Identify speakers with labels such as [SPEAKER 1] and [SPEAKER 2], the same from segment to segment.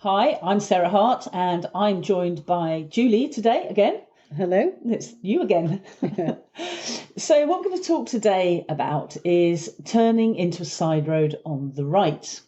[SPEAKER 1] Hi, I'm Sarah Hart and I'm joined by Julie today again.
[SPEAKER 2] Hello.
[SPEAKER 1] It's you again. So what we're going to talk today about is turning into a side road on the right.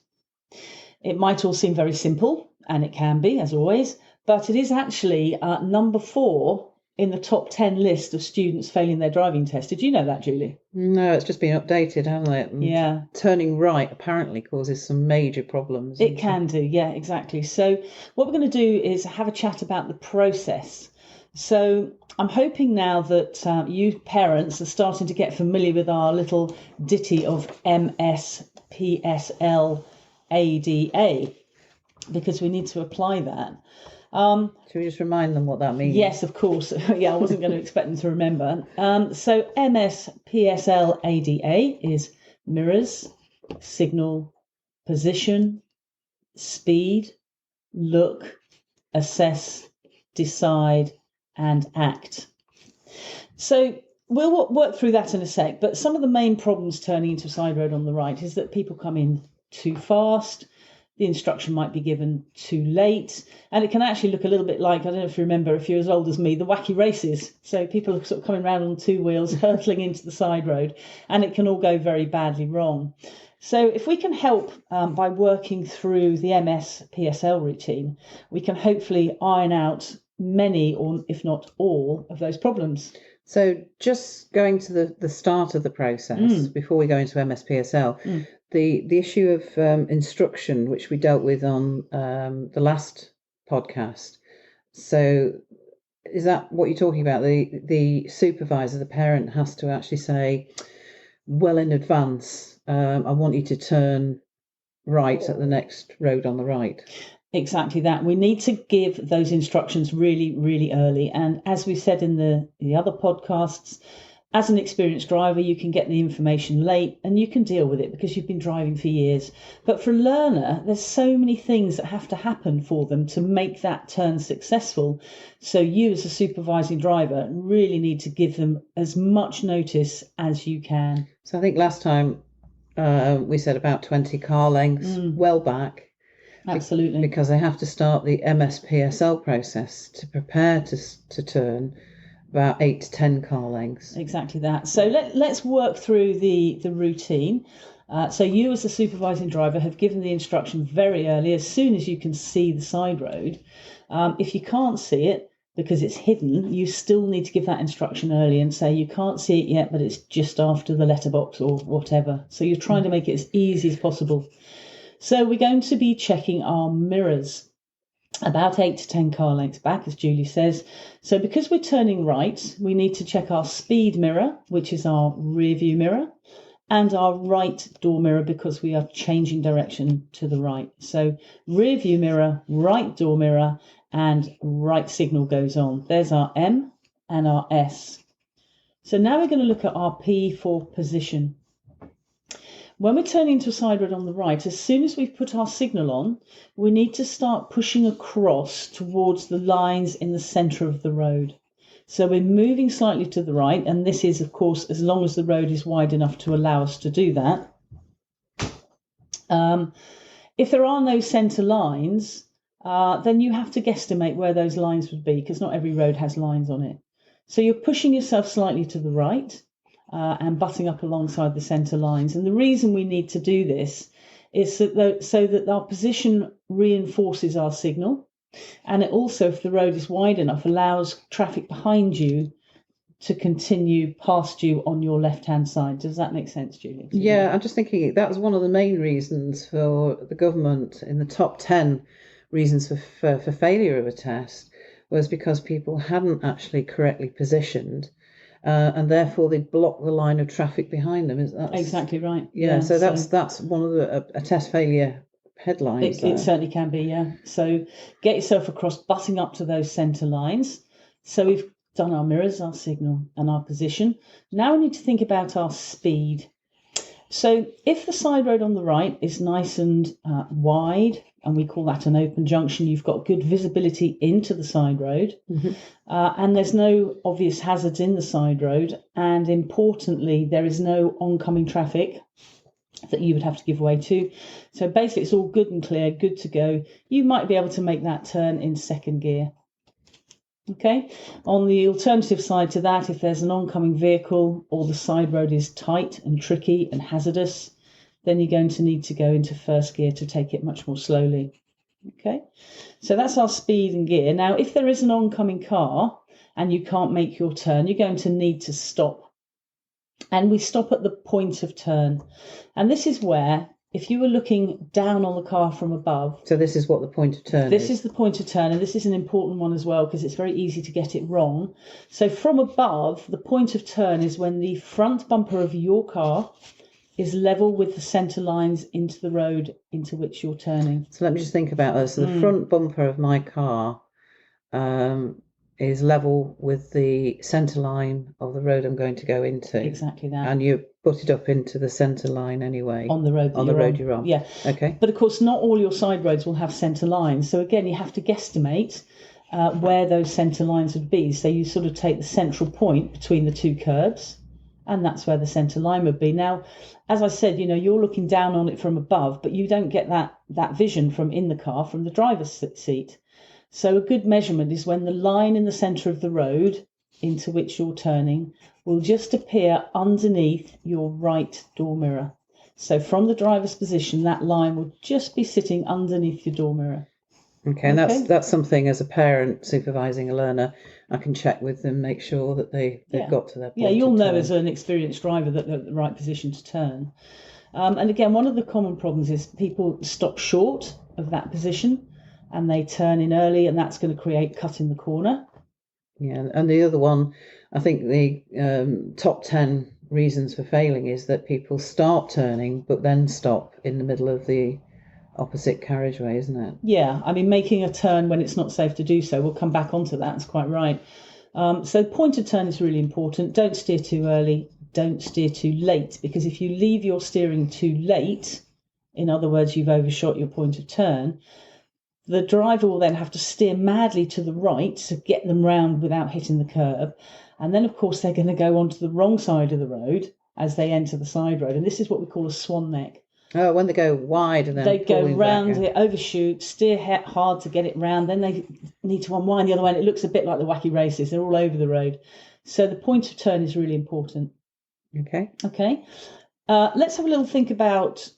[SPEAKER 1] It might all seem very simple, and it can be, as always, but it is actually number 4 in the top 10 list of students failing their driving test. Did you know that, Julie?
[SPEAKER 2] No, it's just been updated, hasn't it? And
[SPEAKER 1] yeah.
[SPEAKER 2] Turning right apparently causes some major problems.
[SPEAKER 1] It can do, yeah, exactly. So what we're going to do is have a chat about the process. So I'm hoping now that you parents are starting to get familiar with our little ditty of MSPSL-ADA, because we need to apply that.
[SPEAKER 2] Should we just remind them what that means?
[SPEAKER 1] Yes, of course. Yeah, I wasn't going to expect them to remember. So MSPSL-ADA is mirrors, signal, position, speed, look, assess, decide, and act. So we'll work through that in a sec, but some of the main problems turning into a side road on the right is that people come in too fast, the instruction might be given too late, and it can actually look a little bit like, I don't know if you remember, if you're as old as me, the wacky races. So people are sort of coming around on 2 wheels, hurtling into the side road, and it can all go very badly wrong. So if we can help by working through the MSPSL routine, we can hopefully iron out many, or if not all, of those problems.
[SPEAKER 2] So just going to the start of the process, before we go into MSPSL, the issue of instruction, which we dealt with on the last podcast. So is that what you're talking about? The supervisor, the parent, has to actually say, well in advance, I want you to turn right at the next road on the right.
[SPEAKER 1] Exactly that. We need to give those instructions really, really early. And as we said in the other podcasts, as an experienced driver, you can get the information late and you can deal with it because you've been driving for years. But for a learner, there's so many things that have to happen for them to make that turn successful. So you, as a supervising driver, really need to give them as much notice as you can.
[SPEAKER 2] So I think last time we said about 20 car lengths, well back.
[SPEAKER 1] Absolutely.
[SPEAKER 2] Because they have to start the MSPSL process to prepare to turn about 8 to 10 car lengths.
[SPEAKER 1] Exactly that. So let's work through the routine. So you, as a supervising driver, have given the instruction very early, as soon as you can see the side road. If you can't see it because it's hidden, you still need to give that instruction early and say you can't see it yet, but it's just after the letterbox or whatever. So you're trying to make it as easy as possible. So we're going to be checking our mirrors about 8 to 10 car lengths back, as Julie says. So because we're turning right, we need to check our speed mirror, which is our rear view mirror, and our right door mirror because we are changing direction to the right. So rear view mirror, right door mirror, and right signal goes on. There's our M and our S. So now we're going to look at our P for position. When we're turning to a side road on the right, as soon as we've put our signal on, we need to start pushing across towards the lines in the centre of the road. So we're moving slightly to the right, and this is, of course, as long as the road is wide enough to allow us to do that. If there are no centre lines, then you have to guesstimate where those lines would be, because not every road has lines on it. So you're pushing yourself slightly to the right, and butting up alongside the centre lines. And the reason we need to do this is so that our position reinforces our signal, and it also, if the road is wide enough, allows traffic behind you to continue past you on your left-hand side. Does that make sense, Julie?
[SPEAKER 2] Yeah, I'm just thinking that was one of the main reasons for the government in the top 10 reasons for failure of a test, was because people hadn't actually correctly positioned. And therefore they'd block the line of traffic behind them.
[SPEAKER 1] Exactly right.
[SPEAKER 2] Yeah, so that's one of a test failure headlines.
[SPEAKER 1] It certainly can be, yeah. So get yourself across, butting up to those centre lines. So we've done our mirrors, our signal, and our position. Now we need to think about our speed. So if the side road on the right is nice and wide, and we call that an open junction, you've got good visibility into the side road, and there's no obvious hazards in the side road, and importantly, there is no oncoming traffic, that you would have to give way to. So basically it's all good and clear, good to go. You might be able to make that turn in second gear. Okay, on the alternative side to that, if there's an oncoming vehicle or the side road is tight and tricky and hazardous, then you're going to need to go into first gear to take it much more slowly. Okay, so that's our speed and gear. Now, if there is an oncoming car and you can't make your turn, you're going to need to stop. And we stop at the point of turn. And this is where, if you were looking down on the car from above.
[SPEAKER 2] So this is what the point of turn is?
[SPEAKER 1] This is the point of turn, and this is an important one as well because it's very easy to get it wrong. So from above, the point of turn is when the front bumper of your car is level with the centre lines into the road into which you're turning.
[SPEAKER 2] So let me just think about this. So the front bumper of my car is level with the centre line of the road I'm going to go into.
[SPEAKER 1] Exactly that.
[SPEAKER 2] And you put it up into the centre line anyway.
[SPEAKER 1] On the road
[SPEAKER 2] you're on.
[SPEAKER 1] Yeah.
[SPEAKER 2] Okay.
[SPEAKER 1] But of course, not all your side roads will have centre lines. So again, you have to guesstimate where those centre lines would be. So you sort of take the central point between the two curbs, and that's where the centre line would be. Now, as I said, you're looking down on it from above, but you don't get that vision from in the car, from the driver's seat. So a good measurement is when the line in the centre of the road into which you're turning will just appear underneath your right door mirror. So from the driver's position, that line will just be sitting underneath your door mirror.
[SPEAKER 2] Okay, and that's something as a parent supervising a learner, I can check with them, make sure that they've got to their point.
[SPEAKER 1] Yeah, you'll know as an experienced driver that they're at the right position to turn. And again, one of the common problems is people stop short of that position and they turn in early, and that's going to create cut in the corner.
[SPEAKER 2] Yeah, and the other one, I think the top 10 reasons for failing is that people start turning but then stop in the middle of the opposite carriageway, isn't it?
[SPEAKER 1] Yeah, I mean, making a turn when it's not safe to do so. We'll come back onto that. That's quite right. So point of turn is really important. Don't steer too early. Don't steer too late, because if you leave your steering too late, in other words, you've overshot your point of turn, the driver will then have to steer madly to the right to get them round without hitting the curb. And then, of course, they're going to go onto the wrong side of the road as they enter the side road. And this is what we call a swan neck.
[SPEAKER 2] Oh, when they go wide and then
[SPEAKER 1] they go round,
[SPEAKER 2] back,
[SPEAKER 1] they overshoot, steer hard to get it round. Then they need to unwind the other way. And it looks a bit like the wacky races. They're all over the road. So the point of turn is really important. Okay. Let's have a little think about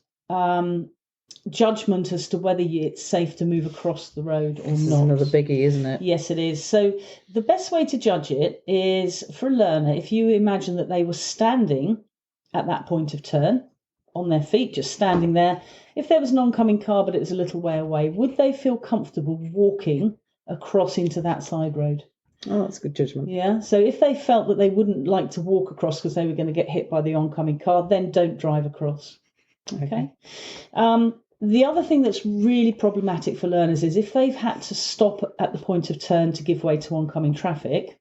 [SPEAKER 1] judgment as to whether it's safe to move across the road or
[SPEAKER 2] not. This is another biggie, isn't it?
[SPEAKER 1] Yes, it is. So the best way to judge it is for a learner, if you imagine that they were standing at that point of turn on their feet, just standing there. If there was an oncoming car but it was a little way away, would they feel comfortable walking across into that side road?
[SPEAKER 2] Oh, that's good judgment.
[SPEAKER 1] Yeah. So if they felt that they wouldn't like to walk across because they were going to get hit by the oncoming car, then don't drive across. Okay. The other thing that's really problematic for learners is if they've had to stop at the point of turn to give way to oncoming traffic,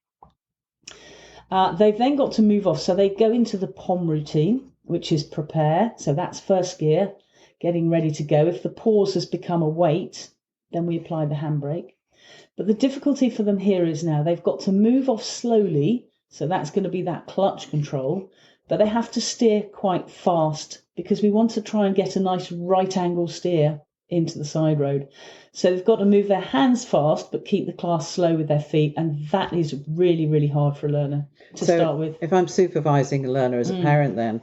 [SPEAKER 1] they've then got to move off. So they go into the POM routine, which is prepare. So that's first gear, getting ready to go. If the pause has become a wait, then we apply the handbrake. But the difficulty for them here is now they've got to move off slowly. So that's going to be that clutch control. But they have to steer quite fast because we want to try and get a nice right angle steer into the side road. So they've got to move their hands fast but keep the class slow with their feet. And that is really, really hard for a learner to start with.
[SPEAKER 2] If I'm supervising a learner as a parent then,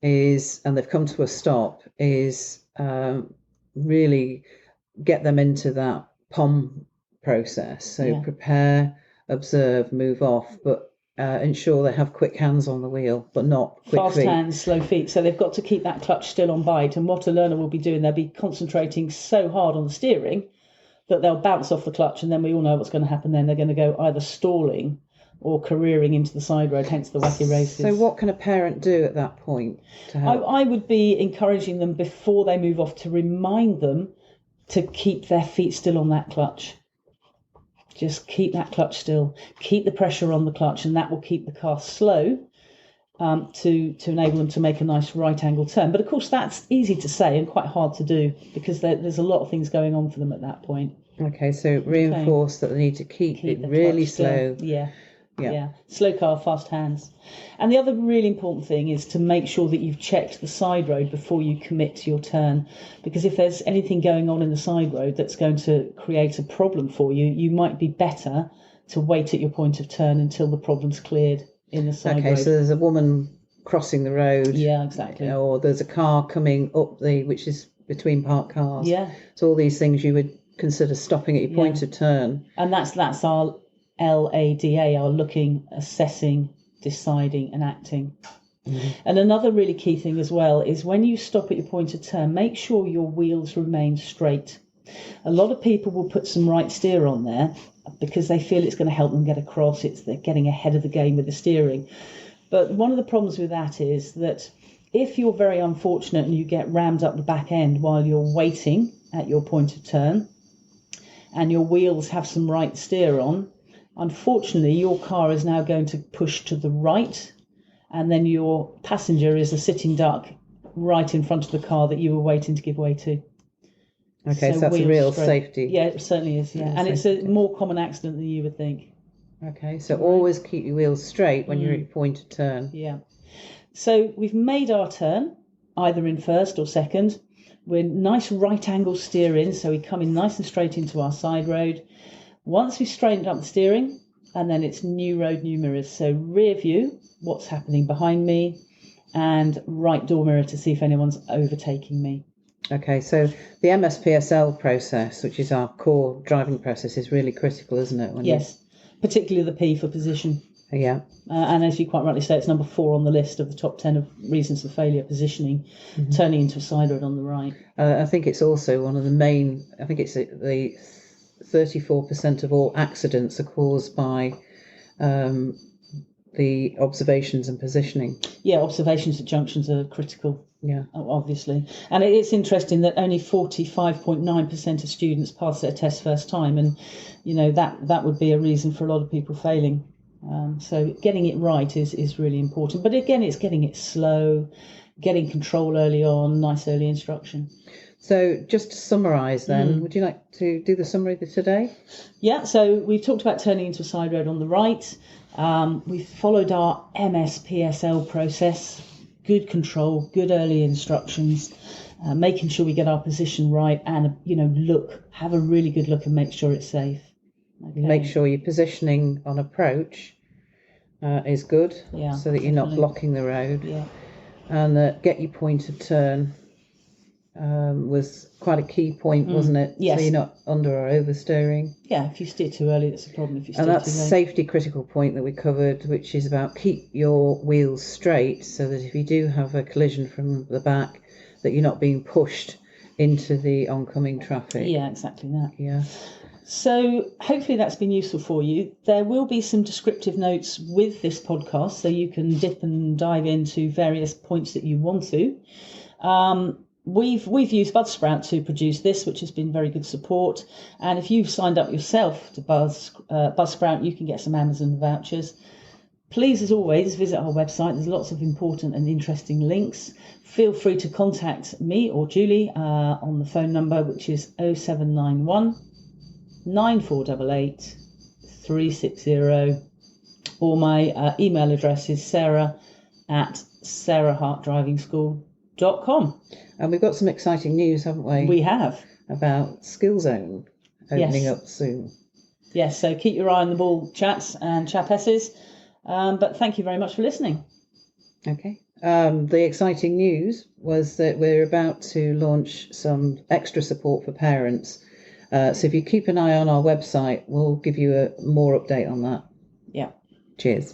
[SPEAKER 2] and they've come to a stop, is really get them into that POM process. So prepare, observe, move off, but ensure they have quick hands on the wheel, but not quick
[SPEAKER 1] fast
[SPEAKER 2] feet.
[SPEAKER 1] Hands, slow feet. So they've got to keep that clutch still on bite. And what a learner will be doing, they'll be concentrating so hard on the steering that they'll bounce off the clutch, and then we all know what's going to happen then. They're going to go either stalling or careering into the side road, hence the wacky races.
[SPEAKER 2] So what can a parent do at that point to help?
[SPEAKER 1] I would be encouraging them before they move off to remind them to keep their feet still on that clutch. Just keep that clutch still. Keep the pressure on the clutch, and that will keep the car slow to enable them to make a nice right angle turn. But of course, that's easy to say and quite hard to do because there's a lot of things going on for them at that point.
[SPEAKER 2] Okay, so reinforce that they need to keep it really slow.
[SPEAKER 1] Yeah.
[SPEAKER 2] Yeah.
[SPEAKER 1] Slow car, fast hands. And the other really important thing is to make sure that you've checked the side road before you commit to your turn. Because if there's anything going on in the side road that's going to create a problem for you, you might be better to wait at your point of turn until the problem's cleared in the side road.
[SPEAKER 2] Okay, so there's a woman crossing the road.
[SPEAKER 1] Yeah, exactly.
[SPEAKER 2] Or there's a car coming up which is between parked cars.
[SPEAKER 1] Yeah.
[SPEAKER 2] So all these things you would consider stopping at your point of turn.
[SPEAKER 1] And that's our LADA, our looking, assessing, deciding and acting. Mm-hmm. And another really key thing as well is when you stop at your point of turn, make sure your wheels remain straight. A lot of people will put some right steer on there because they feel it's going to help them get across. They're getting ahead of the game with the steering. But one of the problems with that is that if you're very unfortunate and you get rammed up the back end while you're waiting at your point of turn and your wheels have some right steer on, unfortunately your car is now going to push to the right and then your passenger is a sitting duck right in front of the car that you were waiting to give way to.
[SPEAKER 2] Okay, so that's a real safety.
[SPEAKER 1] Yeah, it certainly is, yeah. And it's a more common accident than you would think.
[SPEAKER 2] Okay, so always keep your wheels straight when you're at your point of turn.
[SPEAKER 1] Yeah. So we've made our turn, either in first or second. We're nice right angle steering, so we come in nice and straight into our side road. Once we've straightened up the steering, and then it's new road, new mirrors. So rear view, what's happening behind me, and right door mirror to see if anyone's overtaking me.
[SPEAKER 2] Okay, so the MSPSL process, which is our core driving process, is really critical, isn't it?
[SPEAKER 1] Yes, particularly the P for position.
[SPEAKER 2] Yeah.
[SPEAKER 1] And as you quite rightly say, it's number 4 on the list of the top 10 of reasons for failure, positioning, turning into a side road on the right.
[SPEAKER 2] I think it's also one of the main, I think it's the 34% of all accidents are caused by the observations and positioning.
[SPEAKER 1] Yeah, observations at junctions are critical.
[SPEAKER 2] Yeah,
[SPEAKER 1] obviously. And it's interesting that only 45.9% of students pass their test first time. And, that would be a reason for a lot of people failing. So getting it right is really important. But again, it's getting it slow, getting control early on, nice early instruction.
[SPEAKER 2] So just to summarise then, would you like to do the summary of today?
[SPEAKER 1] Yeah, so we've talked about turning into a side road on the right. We've followed our MSPSL process, good control, good early instructions, making sure we get our position right and, have a really good look and make sure it's safe. Okay.
[SPEAKER 2] Make sure your positioning on approach is good, so that you're not blocking the road.
[SPEAKER 1] Yeah.
[SPEAKER 2] And get your point of turn was quite a key point, wasn't it?
[SPEAKER 1] Yes.
[SPEAKER 2] So you're not under or oversteering.
[SPEAKER 1] Yeah, if you steer too early, that's a problem. If you steer too late.
[SPEAKER 2] And that's safety critical point that we covered, which is about keep your wheels straight so that if you do have a collision from the back, that you're not being pushed into the oncoming traffic.
[SPEAKER 1] Yeah, exactly that.
[SPEAKER 2] Yeah.
[SPEAKER 1] So hopefully that's been useful for you. There will be some descriptive notes with this podcast, so you can dip and dive into various points that you want to. We've used Buzzsprout to produce this, which has been very good support. And if you've signed up yourself to Buzzsprout, you can get some Amazon vouchers. Please, as always, visit our website. There's lots of important and interesting links. Feel free to contact me or Julie on the phone number, which is 0791 9488 360, or my email address is sarah@sarahhartdrivingschool.com.
[SPEAKER 2] And we've got some exciting news, haven't we?
[SPEAKER 1] We have.
[SPEAKER 2] About Skill Zone opening up soon.
[SPEAKER 1] Yes, so keep your eye on the ball, chats and chapesses. But thank you very much for listening.
[SPEAKER 2] Okay. The exciting news was that we're about to launch some extra support for parents. So if you keep an eye on our website, we'll give you a more update on that.
[SPEAKER 1] Yeah.
[SPEAKER 2] Cheers.